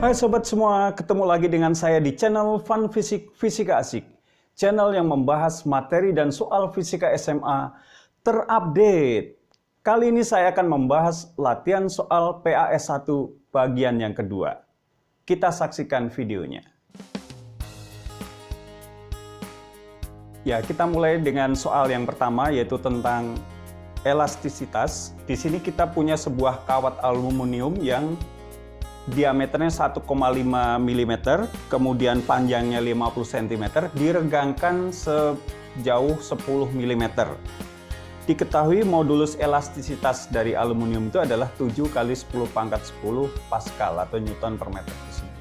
Hai sobat semua, ketemu lagi dengan saya di channel Fun Fisika Asik. Channel yang membahas materi dan soal fisika SMA terupdate. Kali ini saya akan membahas latihan soal PAS 1 bagian yang kedua. Kita saksikan videonya. Ya, kita mulai dengan soal yang pertama, yaitu tentang elastisitas. Di sini kita punya sebuah kawat aluminium yang diameternya 1,5 mm, kemudian panjangnya 50 cm, diregangkan sejauh 10 mm. Diketahui modulus elastisitas dari aluminium itu adalah 7 kali 10 pangkat 10 Pascal atau Newton per meter persegi.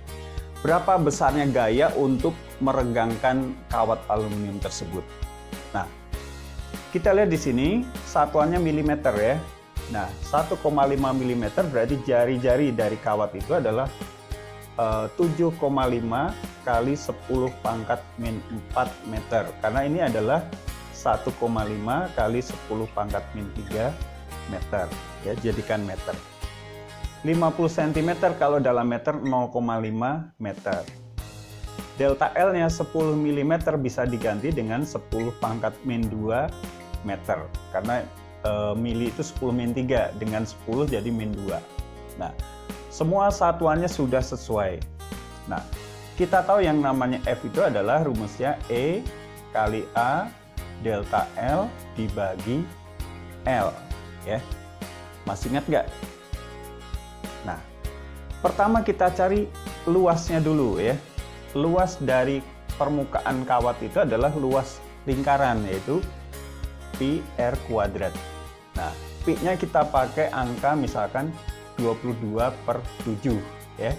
Berapa besarnya gaya untuk meregangkan kawat aluminium tersebut? Nah, kita lihat di sini satuannya milimeter ya. Nah, 1,5 mm berarti jari-jari dari kawat itu adalah 7,5 kali 10 pangkat min 4 meter. Karena ini adalah 1,5 kali 10 pangkat min 3 meter. Ya, jadikan meter. 50 cm kalau dalam meter 0,5 meter. Delta L-nya 10 mm bisa diganti dengan 10 pangkat min 2 meter. Karena mili itu 10 min 3, dengan 10 jadi min 2. Nah, semua satuannya sudah sesuai. Nah, kita tahu yang namanya F itu adalah rumusnya E kali A delta L dibagi L. Ya, masih ingat nggak? Nah, pertama kita cari luasnya dulu ya. Luas dari permukaan kawat itu adalah luas lingkaran, yaitu pi R kuadrat. Nah, pi-nya kita pakai angka misalkan 22/7 ya.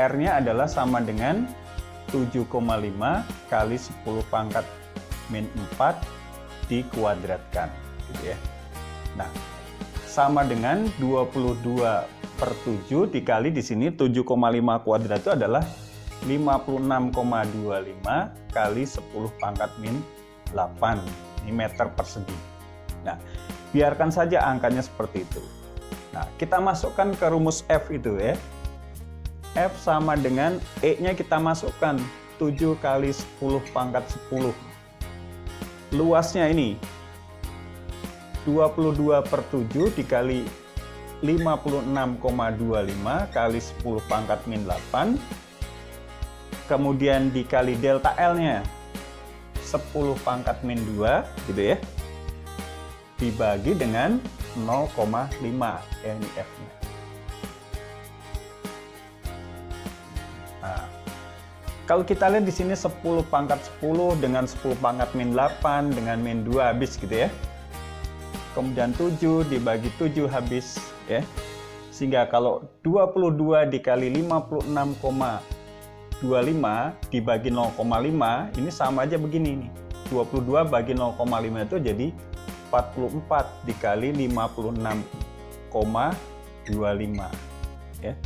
R-nya adalah sama dengan 7,5 kali 10 pangkat min 4 dikuadratkan gitu ya. Nah, sama dengan 22/7 dikali di sini 7,5 kuadrat itu adalah 56,25 kali 10 pangkat min 8 meter persegi. Nah, biarkan saja angkanya seperti itu. Nah, kita masukkan ke rumus F itu ya. F sama dengan E-nya kita masukkan 7 kali 10 pangkat 10. Luasnya ini 22/7 dikali 56,25 kali 10 pangkat min 8. Kemudian dikali delta L-nya 10 pangkat min 2 gitu ya, dibagi dengan 0,5 ya, ini F-nya. Nah, kalau kita lihat di sini 10 pangkat 10 dengan 10 pangkat min 8 dengan min 2 habis gitu ya. Kemudian 7 dibagi 7 habis ya. Sehingga kalau 22 dikali 56,25 dibagi 0,5 ini sama aja begini nih. 22 bagi 0,5 itu jadi 44 dikali 56,25 ya.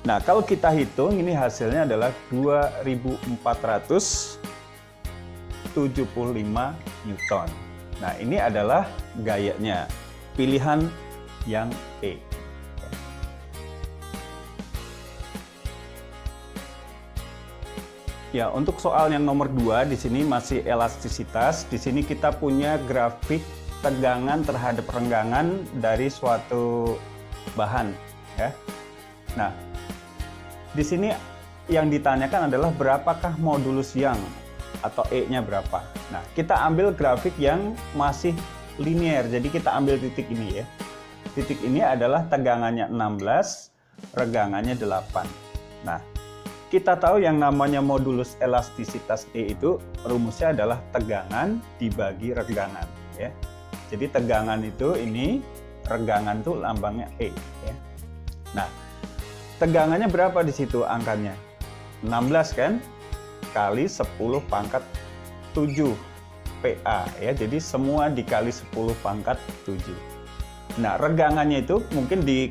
Nah, kalau kita hitung ini hasilnya adalah 2475 Newton. Nah, ini adalah gayanya. Pilihan yang E. Ya, untuk soal yang nomor 2 di sini masih elastisitas. Di sini kita punya grafik tegangan terhadap renggangan dari suatu bahan ya. Nah, di sini yang ditanyakan adalah berapakah modulus yang atau E-nya berapa. Nah, kita ambil grafik yang masih linier. Jadi kita ambil titik ini ya. Titik ini adalah tegangannya 16, regangannya 8. Nah, kita tahu yang namanya modulus elastisitas E itu rumusnya adalah tegangan dibagi regangan ya. Jadi tegangan itu ini, regangan itu lambangnya E ya. Nah, tegangannya berapa di situ angkanya? 16 kan? Kali 10 pangkat 7 PA ya. Jadi semua dikali 10 pangkat 7. Nah, regangannya itu mungkin di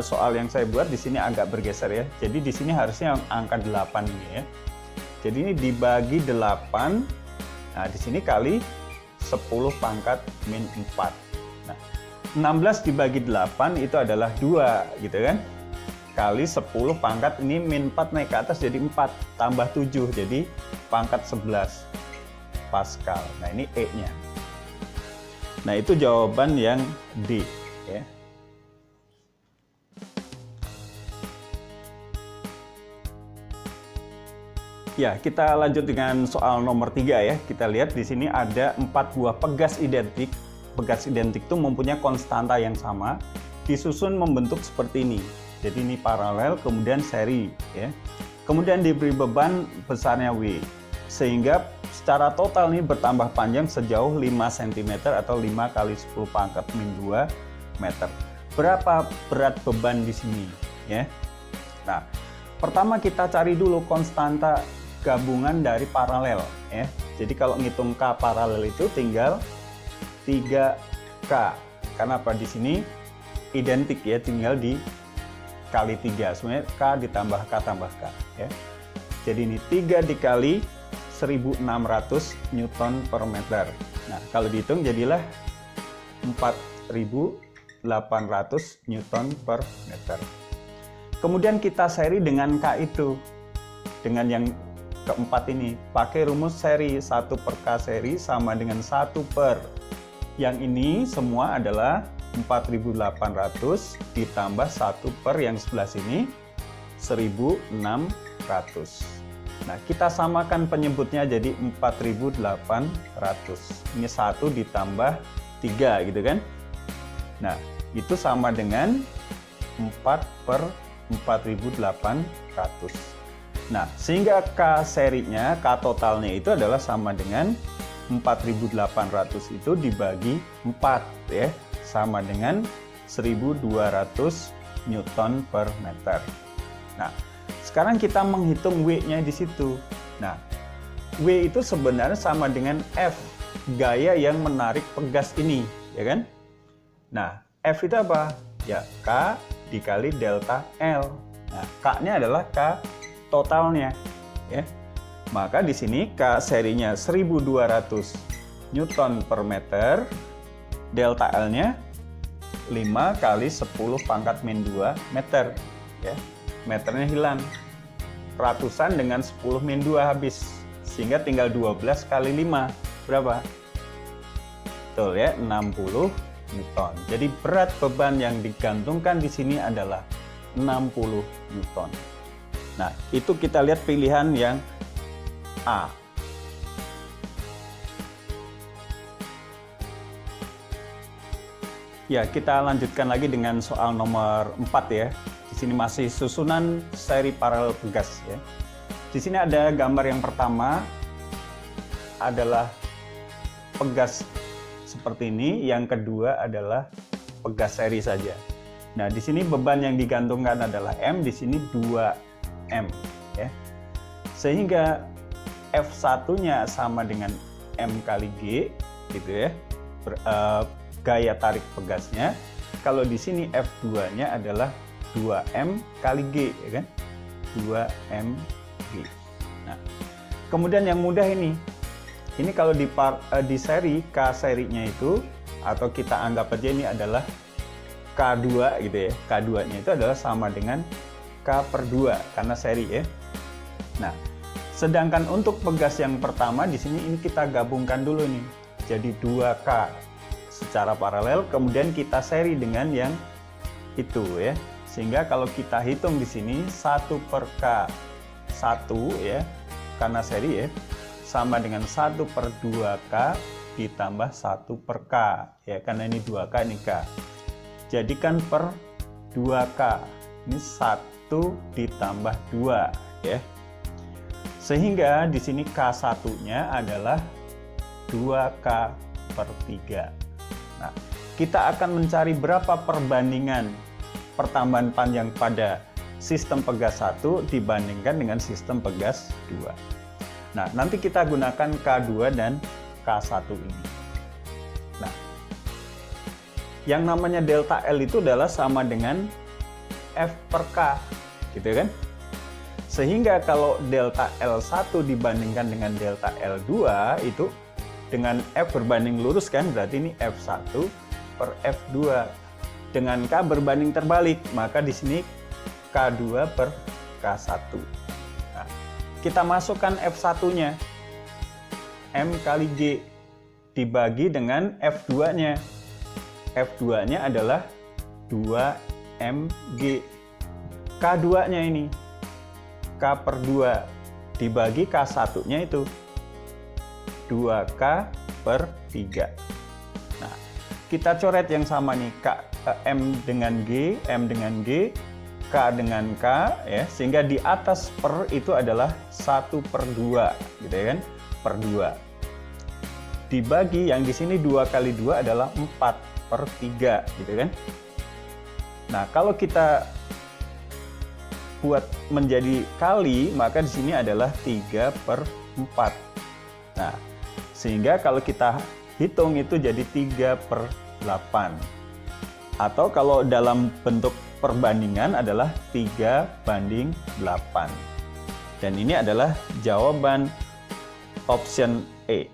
soal yang saya buat di sini agak bergeser ya. Jadi di sini harusnya angka 8 ini ya. Jadi ini dibagi 8. Nah, di sini kali 10 pangkat min 4. Nah, 16 dibagi 8 itu adalah 2 gitu kan. kali 10 pangkat ini min 4 naik ke atas jadi 4 tambah 7 jadi pangkat 11 Pascal. Nah ini E-nya. Nah itu jawaban yang D ya. Ya, kita lanjut dengan soal nomor 3 ya. Kita lihat di sini ada 4 buah pegas identik. Pegas identik itu mempunyai konstanta yang sama, disusun membentuk seperti ini. Jadi ini paralel, kemudian seri ya. Kemudian diberi beban besarnya W. Sehingga secara total ini bertambah panjang sejauh 5 cm atau 5 kali 10 pangkat min 2 meter. Berapa berat beban di sini ya? Nah, pertama kita cari dulu konstanta gabungan dari paralel ya. Jadi kalau ngitung K paralel itu tinggal 3K. Karena apa di sini identik ya, tinggal dikali 3. Sebenarnya K ditambah K tambah K ya. Jadi ini 3 dikali 1600 Newton per meter. Nah, kalau dihitung jadilah 4800 Newton per meter. Kemudian kita seri dengan K itu. Dengan yang keempat ini, pakai rumus seri 1 per K seri sama dengan 1 per. Yang ini semua adalah 4800 ditambah 1 per yang sebelah sini 1600. Nah, kita samakan penyebutnya jadi 4800. Ini 1 ditambah 3 gitu kan. Nah, itu sama dengan 4 per 4800. Nah, sehingga K serinya, K totalnya itu adalah sama dengan 4800 itu dibagi 4 ya, sama dengan 1200 Newton per meter. Nah, sekarang kita menghitung W-nya di situ. Nah, W itu sebenarnya sama dengan F, gaya yang menarik pegas ini, ya kan? Nah, F itu apa? Ya, K dikali delta L. Nah, K-nya adalah K totalnya, ya. Maka di sini K serinya 1200 Newton per meter, delta L-nya 5 kali 10 pangkat min 2 meter, ya. Meternya hilang. Ratusan dengan 10 min 2 habis, sehingga tinggal 12 kali 5. Berapa? Betul ya, 60 Newton. Jadi berat beban yang digantungkan di sini adalah 60 Newton. Nah, itu kita lihat pilihan yang A. Ya, kita lanjutkan lagi dengan soal nomor 4 ya. Di sini masih susunan seri paralel pegas ya. Di sini ada gambar yang pertama adalah pegas seperti ini, yang kedua adalah pegas seri saja. Nah, di sini beban yang digantungkan adalah M, di sini 2M ya. Sehingga F1-nya sama dengan M kali G gitu ya. Gaya tarik pegasnya. Kalau di sini F2-nya adalah 2M kali G ya kan. 2mg. Nah, kemudian yang mudah ini kalau di seri, K serinya itu, atau kita anggap aja ini adalah K2 gitu ya. K2-nya itu adalah sama dengan K per 2 karena seri ya. Nah, sedangkan untuk pegas yang pertama di sini ini kita gabungkan dulu nih. Jadi 2K secara paralel, kemudian kita seri dengan yang itu ya. Sehingga kalau kita hitung di sini 1 per K1 ya, karena seri ya, sama dengan 1 per 2K ditambah 1 per K ya, karena ini 2K ini K. Jadikan per 2K. Ini 1 ditambah 2 ya. Sehingga di sini K1-nya adalah 2K per 3. Nah, kita akan mencari berapa perbandingan pertambahan panjang pada sistem pegas 1 dibandingkan dengan sistem pegas 2. Nah, nanti kita gunakan K2 dan K1 ini. Nah, yang namanya delta L itu adalah sama dengan F per K, gitu kan? Sehingga kalau delta L1 dibandingkan dengan delta L2 itu dengan F berbanding lurus kan, berarti ini F1 per F2. Dengan K berbanding terbalik, maka di sini K2 per K1. Nah, kita masukkan F1-nya, M kali G, dibagi dengan F2-nya. F2-nya adalah 2mg. K2-nya ini, K per 2, dibagi K1-nya itu 2K per 3. Nah, kita coret yang sama nih, M dengan G, M dengan G, K dengan K, ya, sehingga di atas per itu adalah 1 per 2, gitu ya kan, per 2. Dibagi yang di sini 2 kali 2 adalah 4 per 3, gitu kan. Nah, kalau kita buat menjadi kali, maka di sini adalah 3 per 4. Nah, sehingga kalau kita hitung itu jadi 3 per 8. Atau kalau dalam bentuk perbandingan adalah 3:8. Dan ini adalah jawaban option E.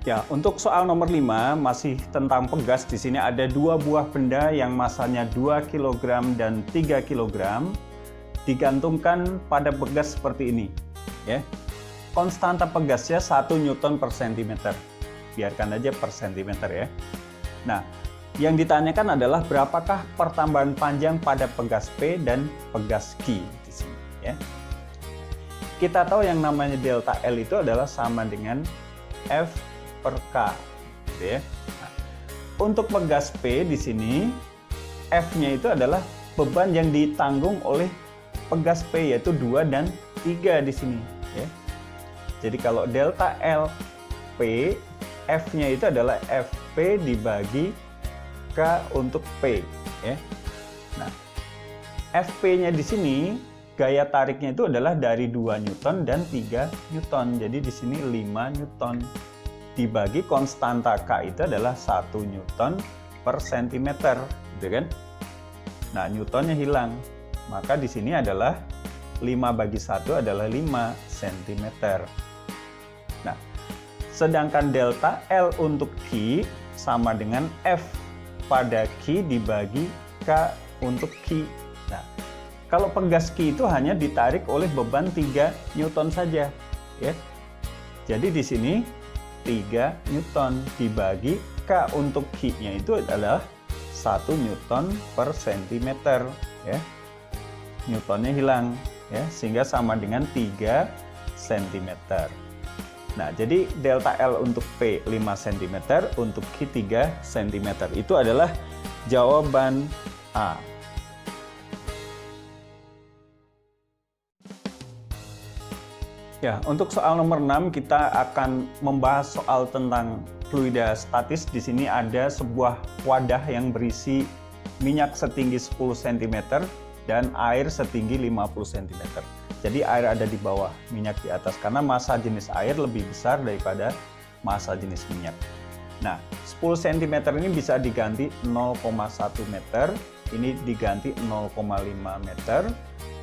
Ya, untuk soal nomor 5 masih tentang pegas. Di sini ada 2 buah benda yang masanya 2 kg dan 3 kg digantungkan pada pegas seperti ini, ya. Konstanta pegasnya 1 Newton per cm. Biarkan aja per cm ya. Nah, yang ditanyakan adalah berapakah pertambahan panjang pada pegas P dan pegas Q di sini, ya. Kita tahu yang namanya delta L itu adalah sama dengan F per K, gitu ya. Nah, untuk pegas P di sini, F-nya itu adalah beban yang ditanggung oleh pegas P, yaitu 2 dan 3 di sini, ya. Jadi kalau delta L P, F-nya itu adalah Fp dibagi K untuk P, ya. Nah, Fp-nya di sini gaya tariknya itu adalah dari 2 Newton dan 3 Newton. Jadi di sini 5 Newton. Dibagi konstanta K itu adalah 1 Newton per cm, gitu kan? Nah, Newtonnya hilang. Maka di sini adalah 5 bagi 1 adalah 5 cm. Nah, sedangkan delta L untuk Q sama dengan F pada Q dibagi K untuk Q. Nah, kalau pegas Q itu hanya ditarik oleh beban 3 Newton saja, ya. Jadi di sini 3 Newton dibagi K untuk Q-nya itu adalah 1 Newton per cm, ya. Newtonnya hilang, ya, sehingga sama dengan 3 cm. Nah, jadi delta L untuk P 5 cm, untuk Q 3 cm. Itu adalah jawaban A. Ya, untuk soal nomor 6 kita akan membahas soal tentang fluida statis. Di sini ada sebuah wadah yang berisi minyak setinggi 10 cm dan air setinggi 50 cm. Jadi air ada di bawah, minyak di atas, karena massa jenis air lebih besar daripada massa jenis minyak. Nah, 10 cm ini bisa diganti 0,1 meter, ini diganti 0,5 meter.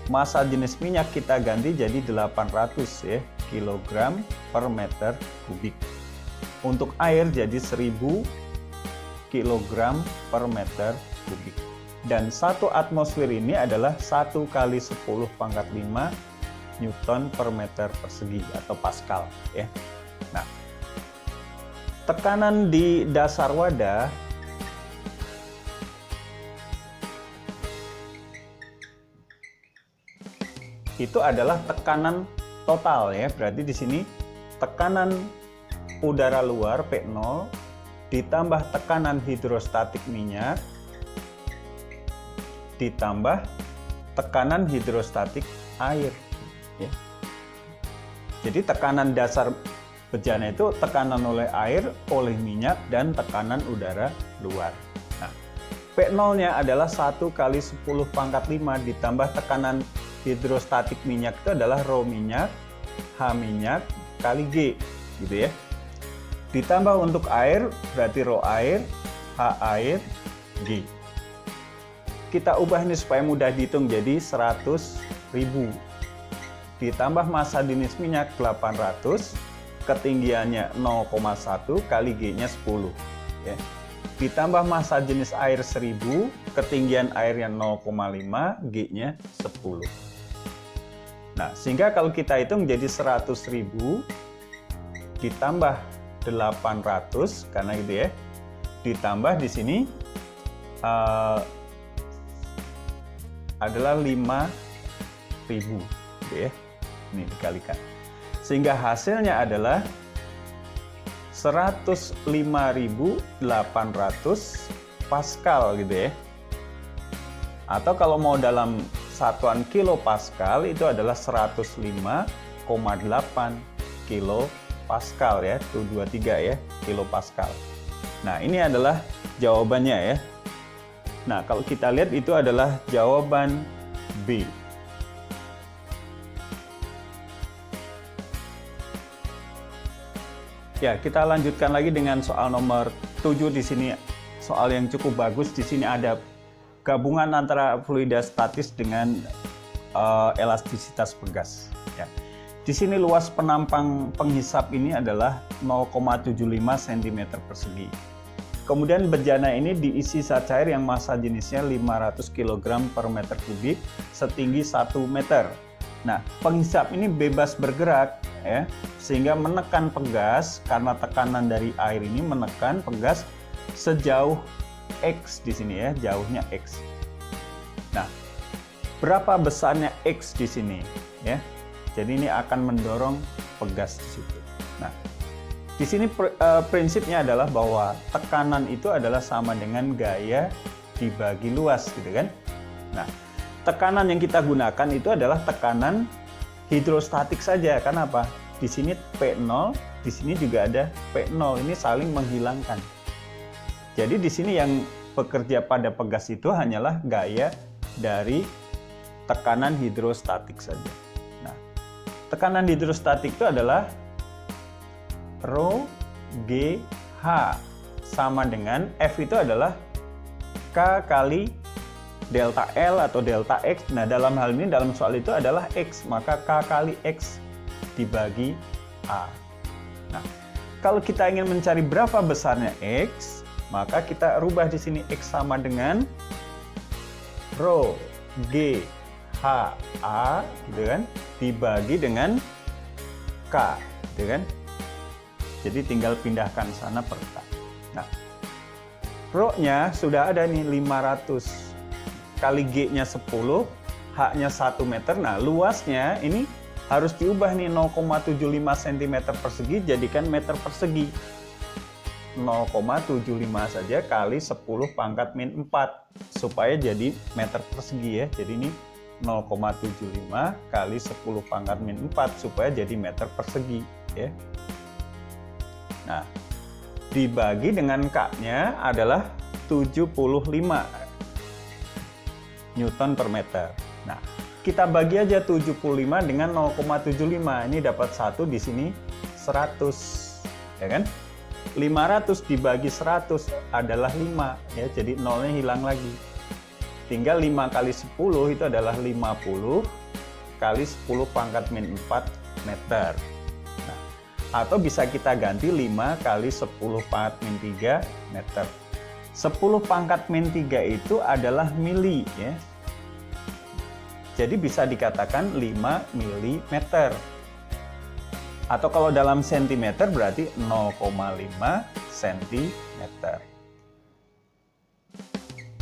Massa jenis minyak kita ganti jadi 800 ya, kg per meter kubik. Untuk air jadi 1000 kg per meter kubik. Dan 1 atmosfer ini adalah 1 kali 10⁵ Newton per meter persegi atau Pascal, ya. Nah, tekanan di dasar wadah itu adalah tekanan total, ya. Berarti di sini tekanan udara luar P0 ditambah tekanan hidrostatik minyak ditambah tekanan hidrostatik air, ya. Jadi tekanan dasar bejana itu tekanan oleh air, oleh minyak, dan tekanan udara luar. Nah, P0-nya adalah 1 kali 10⁵ ditambah tekanan hidrostatik minyak itu adalah rho minyak, H minyak, kali G, gitu ya. Ditambah untuk air, berarti rho air, H air, G. Kita ubah ini supaya mudah dihitung jadi 100.000. Ditambah massa jenis minyak 800, ketinggiannya 0,1 kali G-nya 10. Ya. ditambah massa jenis air 1000, ketinggian airnya 0,5, G-nya 10. Nah, sehingga kalau kita hitung jadi 100.000 ditambah 800, karena gitu ya, ditambah di sini adalah 5.000, gitu ya. Ini dikalikan. Sehingga hasilnya adalah 105.800 Pascal gitu ya. Atau kalau mau dalam satuan kilopascal itu adalah 105,8 kilopascal ya, 223 ya, kilopascal. Nah, ini adalah jawabannya ya. Nah, kalau kita lihat itu adalah jawaban B. Ya, kita lanjutkan lagi dengan soal nomor 7 di sini. Soal yang cukup bagus. Di sini ada gabungan antara fluida statis dengan elastisitas pegas. Ya. Di sini luas penampang penghisap ini adalah 0,75 cm persegi. Kemudian bejana ini diisi zat cair yang massa jenisnya 500 kg per meter kubik setinggi 1 meter. Nah, penghisap ini bebas bergerak ya, sehingga menekan pegas karena tekanan dari air ini menekan pegas sejauh X di sini ya, jauhnya X. Nah, berapa besarnya X di sini ya? Jadi ini akan mendorong pegas di situ. Nah, di sini prinsipnya adalah bahwa tekanan itu adalah sama dengan gaya dibagi luas gitu kan. Nah, tekanan yang kita gunakan itu adalah tekanan hidrostatik saja. Karena apa? Di sini P0, di sini juga ada P0. Ini saling menghilangkan. Jadi di sini yang bekerja pada pegas itu hanyalah gaya dari tekanan hidrostatik saja. Nah, tekanan hidrostatik itu adalah Rho G H sama dengan F itu adalah K kali delta L atau delta X. Nah, dalam hal ini dalam soal itu adalah X, maka K kali X dibagi A. Nah, kalau kita ingin mencari berapa besarnya X, maka kita rubah di sini X sama dengan Rho G H A gitu kan, dibagi dengan K gitu kan. Jadi tinggal pindahkan sana per K. Nah, Rho-nya sudah ada nih 500 kali G-nya 10, H-nya 1 meter. Nah, luasnya ini harus diubah nih 0,75 cm persegi jadikan meter persegi. 0,75 saja kali 10 pangkat min 4 supaya jadi meter persegi ya. Jadi ini 0,75 kali 10 pangkat min 4 supaya jadi meter persegi ya. Nah, dibagi dengan K-nya adalah 75 Newton per meter. Nah, kita bagi aja 75 dengan 0,75. Ini dapat 1, di sini 100. Ya kan? 500 dibagi 100 adalah 5. Ya, jadi nolnya hilang lagi. Tinggal 5 kali 10 itu adalah 50 kali 10 pangkat min 4 meter. Nah, atau bisa kita ganti 5 kali 10 pangkat min 3 meter. 10 pangkat min 3 itu adalah mili ya. Jadi bisa dikatakan 5 mm. Atau kalau dalam sentimeter berarti 0,5 cm.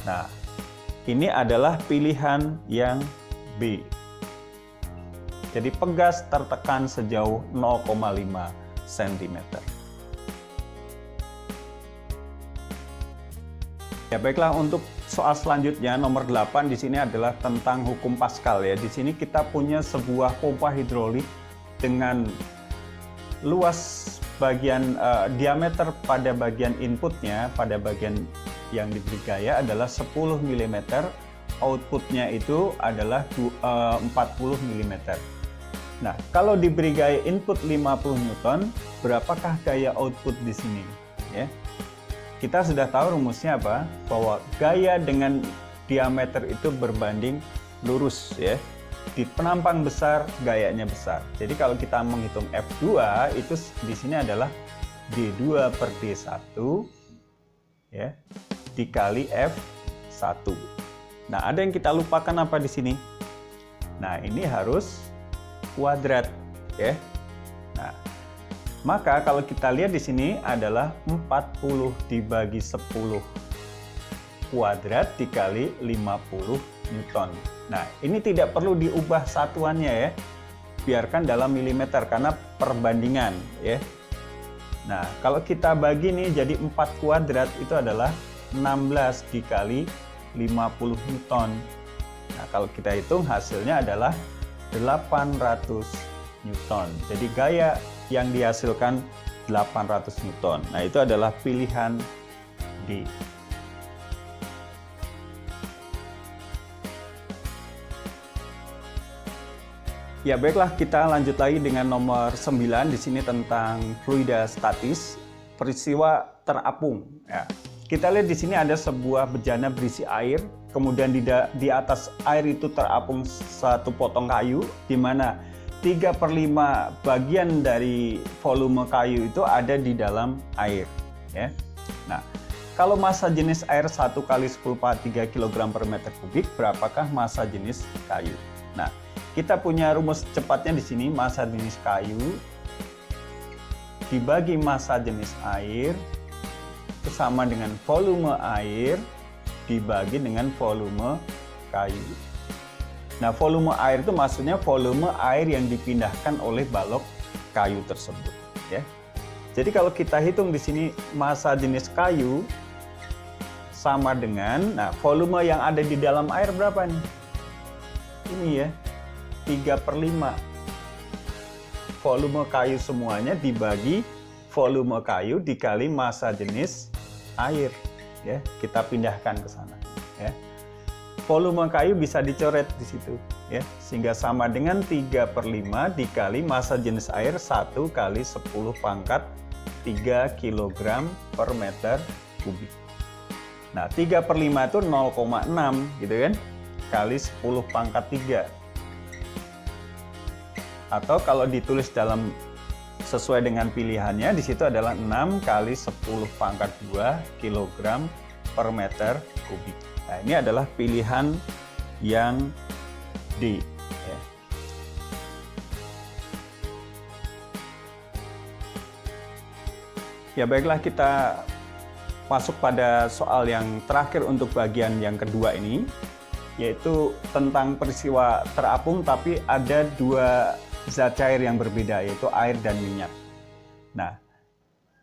Nah, ini adalah pilihan yang B. Jadi pegas tertekan sejauh 0,5 cm. Ya baiklah, untuk soal selanjutnya nomor 8 di sini adalah tentang hukum Pascal ya. Di sini kita punya sebuah pompa hidrolik dengan luas bagian diameter pada bagian inputnya, pada bagian yang diberi gaya adalah 10 mm, outputnya itu adalah 40 mm. Nah, kalau diberi gaya input 50 Newton, berapakah gaya output di sini? Ya. Kita sudah tahu rumusnya apa? Bahwa gaya dengan diameter itu berbanding lurus ya. Di penampang besar, gayanya besar. Jadi kalau kita menghitung F2 itu di sini adalah D2 per D1 ya, dikali F1. Nah, ada yang kita lupakan apa di sini? Nah, ini harus kuadrat, ya. Nah, maka kalau kita lihat di sini adalah 40 dibagi 10 kuadrat dikali 50 Newton. Nah, ini tidak perlu diubah satuannya ya. Biarkan dalam milimeter karena perbandingan ya. Nah, kalau kita bagi nih jadi 4 kuadrat itu adalah 16 dikali 50 Newton. Nah, kalau kita hitung hasilnya adalah 800 Newton. Jadi gaya yang dihasilkan 800 Newton. Nah, itu adalah pilihan D. Ya, baiklah, kita lanjut lagi dengan nomor 9 di sini tentang fluida statis, peristiwa terapung. Ya. Kita lihat di sini ada sebuah bejana berisi air, kemudian di atas air itu terapung satu potong kayu, di mana 3/5 bagian dari volume kayu itu ada di dalam air. Ya. Nah, kalau massa jenis air 1 kali 10⁻³ kg per meter kubik, berapakah massa jenis kayu? Nah, kita punya rumus cepatnya di sini, massa jenis kayu dibagi massa jenis air itu sama dengan volume air dibagi dengan volume kayu. Nah, volume air itu maksudnya volume air yang dipindahkan oleh balok kayu tersebut, ya. Jadi kalau kita hitung di sini massa jenis kayu sama dengan, nah, volume yang ada di dalam air berapa nih? Ini ya, 3/5. Volume kayu semuanya dibagi volume kayu dikali massa jenis air, ya. Kita pindahkan ke sana, ya. Volume kayu bisa dicoret di situ, ya, sehingga sama dengan 3/5 dikali massa jenis air 1 kali 10⁻³ kg per meter kubik. Nah, 3/5 itu 0,6 gitu kan, kali 10⁻³. Atau kalau ditulis dalam sesuai dengan pilihannya, di situ adalah 6 kali 10⁻² kg per meter kubik. Nah, ini adalah pilihan yang D. Ya. Ya, baiklah, kita masuk pada soal yang terakhir untuk bagian yang kedua ini, yaitu tentang peristiwa terapung tapi ada dua zat cair yang berbeda, yaitu air dan minyak. Nah,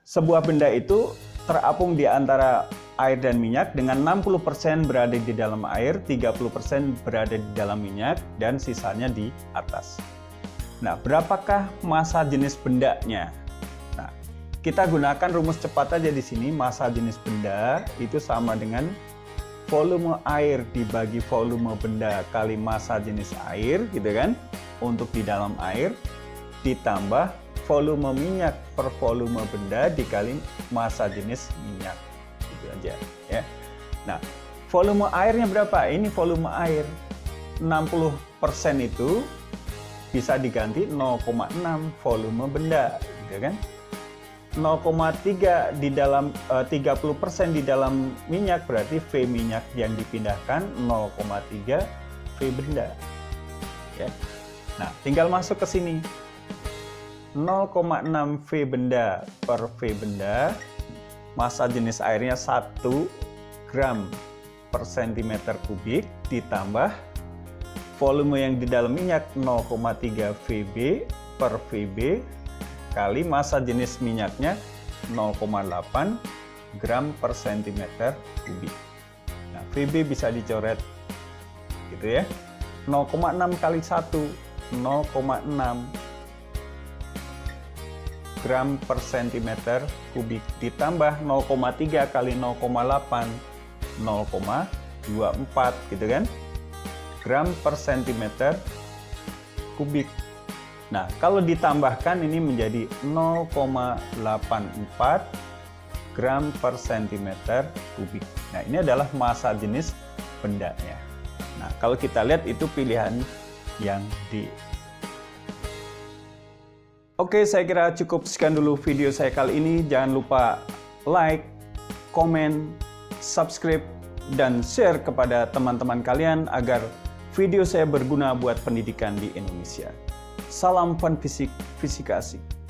sebuah benda itu terapung di antara air dan minyak dengan 60% berada di dalam air, 30% berada di dalam minyak, dan sisanya di atas. Nah, berapakah massa jenis bendanya? Nah, kita gunakan rumus cepat aja di sini. Massa jenis benda itu sama dengan volume air dibagi volume benda kali massa jenis air, gitu kan? Untuk di dalam air, ditambah volume minyak per volume benda dikali massa jenis minyak. Itu aja, ya. Nah, volume airnya berapa? Ini volume air. 60% itu bisa diganti 0,6 volume benda, gitu kan? 0,3 di dalam 30% di dalam minyak, berarti V minyak yang dipindahkan, 0,3 V benda. Ya. Nah, tinggal masuk ke sini. 0,6 V benda per V benda, massa jenis airnya 1 gram per cm kubik, ditambah volume yang di dalam minyak 0,3 VB per VB, kali massa jenis minyaknya 0,8 gram per cm kubik. Nah, VB bisa dicoret, gitu ya. 0,6 kali 1, 0,6 gram per cm kubik, ditambah 0,3 kali 0,8, 0,24 gitu kan, gram per cm kubik. Nah, kalau ditambahkan ini menjadi 0,84 gram per cm kubik. Nah, ini adalah massa jenis bendanya. Nah, kalau kita lihat itu pilihan yang D. Oke, saya kira cukup sekian dulu video saya kali ini. Jangan lupa like, komen, subscribe, dan share kepada teman-teman kalian agar video saya berguna buat pendidikan di Indonesia. Salam Fun Fisik, Fisika Asik.